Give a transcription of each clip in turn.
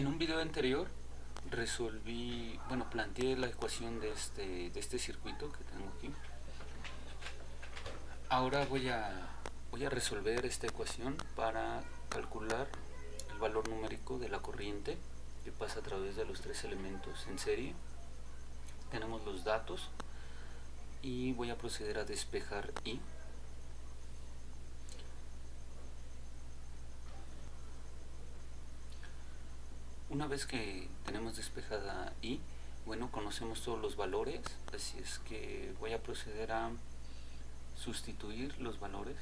En un video anterior planteé la ecuación de este circuito que tengo aquí. Ahora voy a resolver esta ecuación para calcular el valor numérico de la corriente que pasa a través de los tres elementos en serie. Tenemos los datos y voy a proceder a despejar I. Una vez que tenemos despejada I, conocemos todos los valores, así es que voy a proceder a sustituir los valores.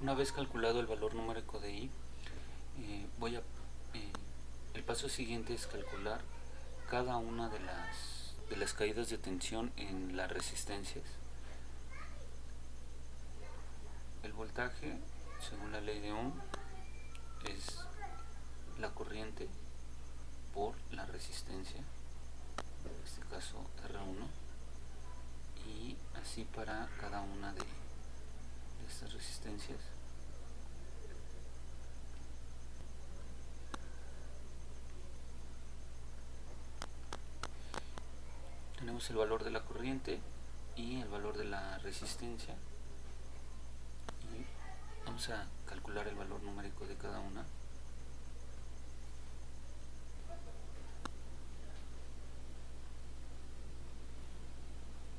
Una vez calculado el valor numérico de I, el paso siguiente es calcular cada una de las caídas de tensión en las resistencias. El voltaje, según la ley de Ohm, es la corriente por la resistencia, en este caso R1, y así para cada una de estas resistencias. Tenemos el valor de la corriente y el valor de la resistencia, y vamos a calcular el valor numérico de cada una.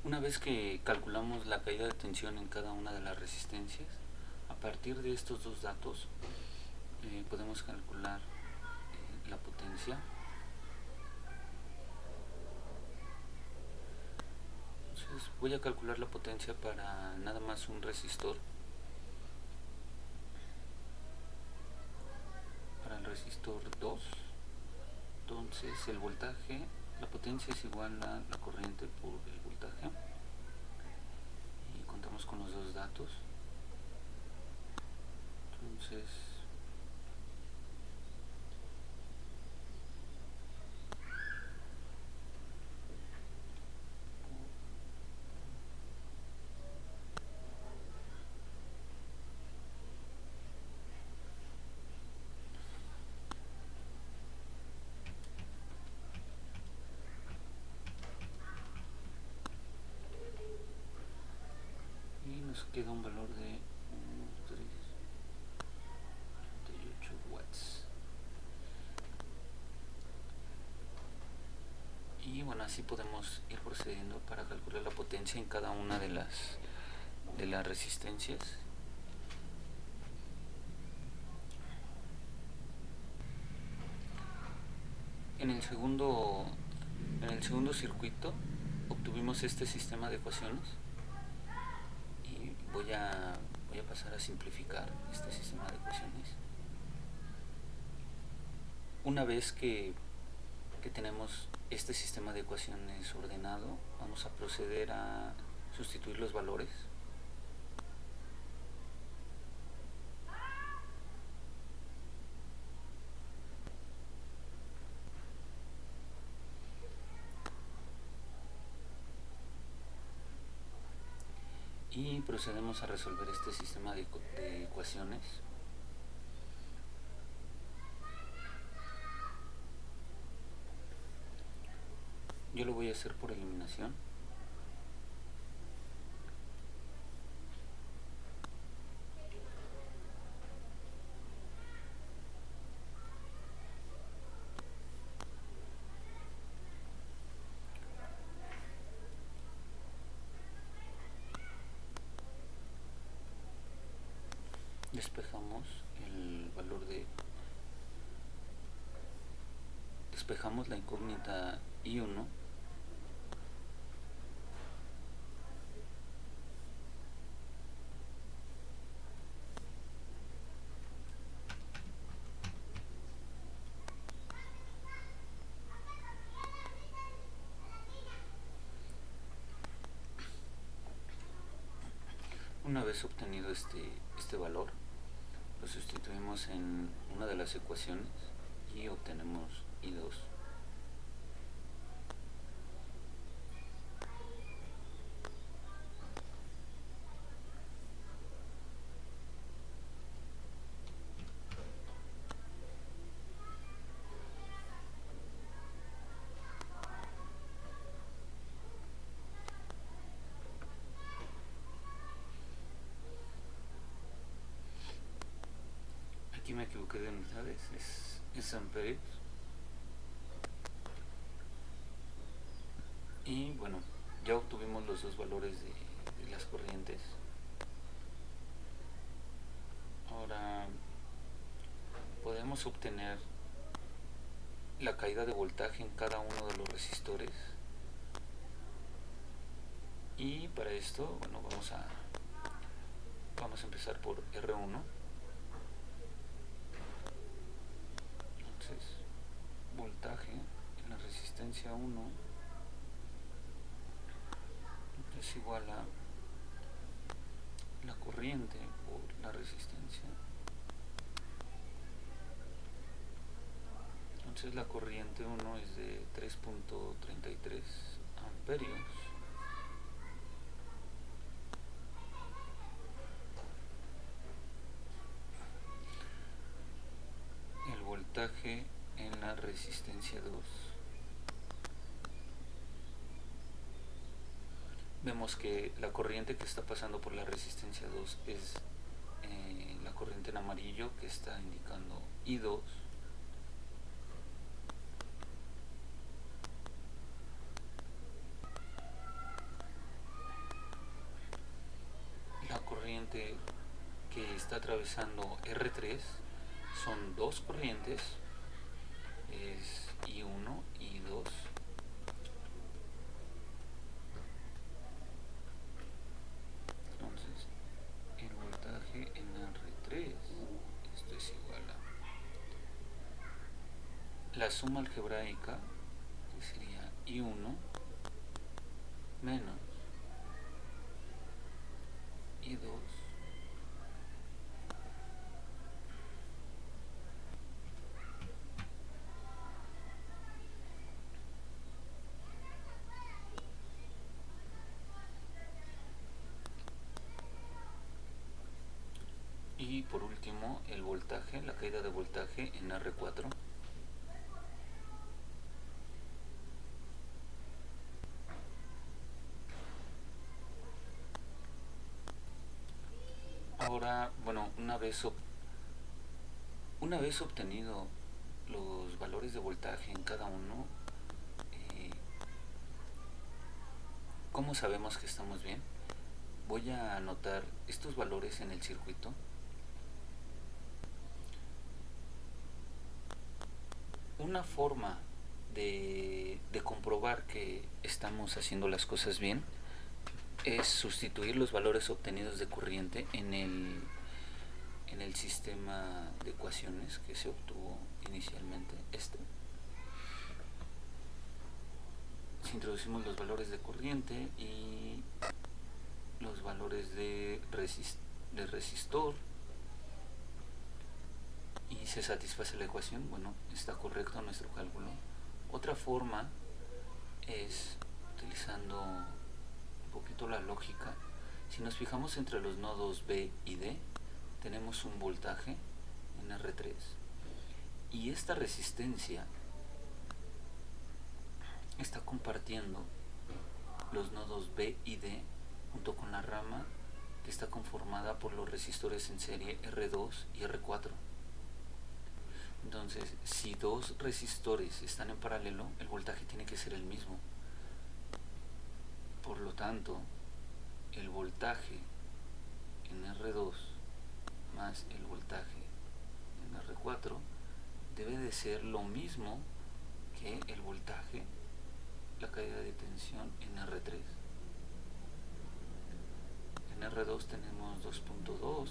Una vez que calculamos la caída de tensión en cada una de las resistencias, a partir de estos dos datos podemos calcular la potencia. Entonces voy a calcular la potencia para nada más un resistor. Para el resistor 2, entonces el voltaje, la potencia es igual a la corriente por el voltaje, y contamos con los dos datos. Entonces nos queda un valor de 38 watts. Y así podemos ir procediendo para calcular la potencia en cada una de las resistencias. En el segundo circuito obtuvimos este sistema de ecuaciones, y voy a pasar a simplificar este sistema de ecuaciones. Una vez que tenemos este sistema de ecuaciones ordenado, vamos a proceder a sustituir los valores. Y procedemos a resolver este sistema de ecuaciones. Yo lo voy a hacer por eliminación. Despejamos la incógnita I1. Una vez obtenido este valor, lo sustituimos en una de las ecuaciones y obtenemos I2. Aquí me equivoqué de unidades, es amperios. Y bueno, ya obtuvimos los dos valores de las corrientes. Ahora podemos obtener la caída de voltaje en cada uno de los resistores. Y para esto, bueno, vamos a empezar por R1. Entonces, voltaje en la resistencia 1 es igual a la corriente por la resistencia. Entonces la corriente 1 es de 3.33 amperios. El voltaje en la resistencia 2. Vemos que la corriente que está pasando por la resistencia 2 es la corriente en amarillo, que está indicando I2. La corriente que está atravesando R3 son dos corrientes, es I1 y I2. Entonces el voltaje en R3, esto es igual a la suma algebraica, que sería I1 menos I2 y por último el voltaje, la caída de voltaje en R4. Ahora, bueno, una vez obtenido los valores de voltaje en cada uno, ¿cómo sabemos que estamos bien? Voy a anotar estos valores en el circuito. Una forma de comprobar que estamos haciendo las cosas bien es sustituir los valores obtenidos de corriente en el sistema de ecuaciones que se obtuvo inicialmente. Si introducimos los valores de corriente y los valores de resistor y se satisface la ecuación, bueno, está correcto nuestro cálculo. Otra forma es utilizando un poquito la lógica. Si nos fijamos entre los nodos B y D, tenemos un voltaje en R3 y esta resistencia está compartiendo los nodos B y D junto con la rama que está conformada por los resistores en serie R2 y R4. Entonces, si dos resistores están en paralelo, el voltaje tiene que ser el mismo. Por lo tanto, el voltaje en R2 más el voltaje en R4 debe de ser lo mismo que el voltaje, la caída de tensión en R3. En R2 tenemos 2.2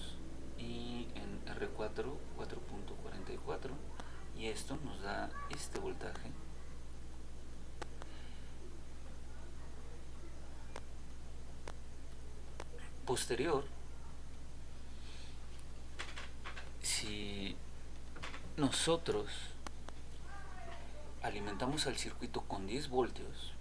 y en R4 4.44 y esto nos da este voltaje. Posterior, si nosotros alimentamos al circuito con 10 voltios,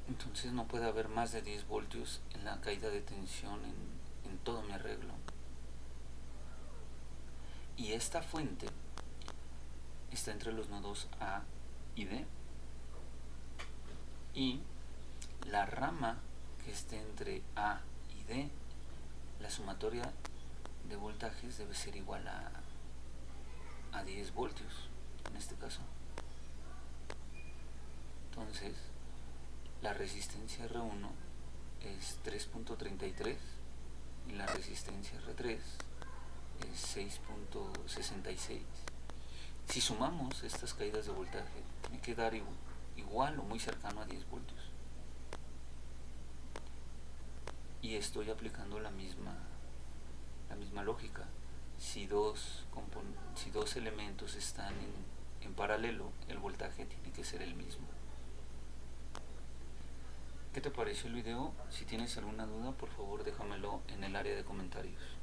entonces no puede haber más de 10 voltios en la caída de tensión en todo mi arreglo. Y esta fuente está entre los nodos A y D. Y la rama que esté entre A y D, la sumatoria de voltajes debe ser igual a 10 voltios en este caso. Entonces la resistencia R1 es 3.33 y la resistencia R3 es 6.66. Si sumamos estas caídas de voltaje, me queda igual o muy cercano a 10 voltios. Y estoy aplicando la misma lógica. Si dos elementos están en paralelo, el voltaje tiene que ser el mismo. ¿Qué te pareció el video? Si tienes alguna duda, por favor déjamelo en el área de comentarios.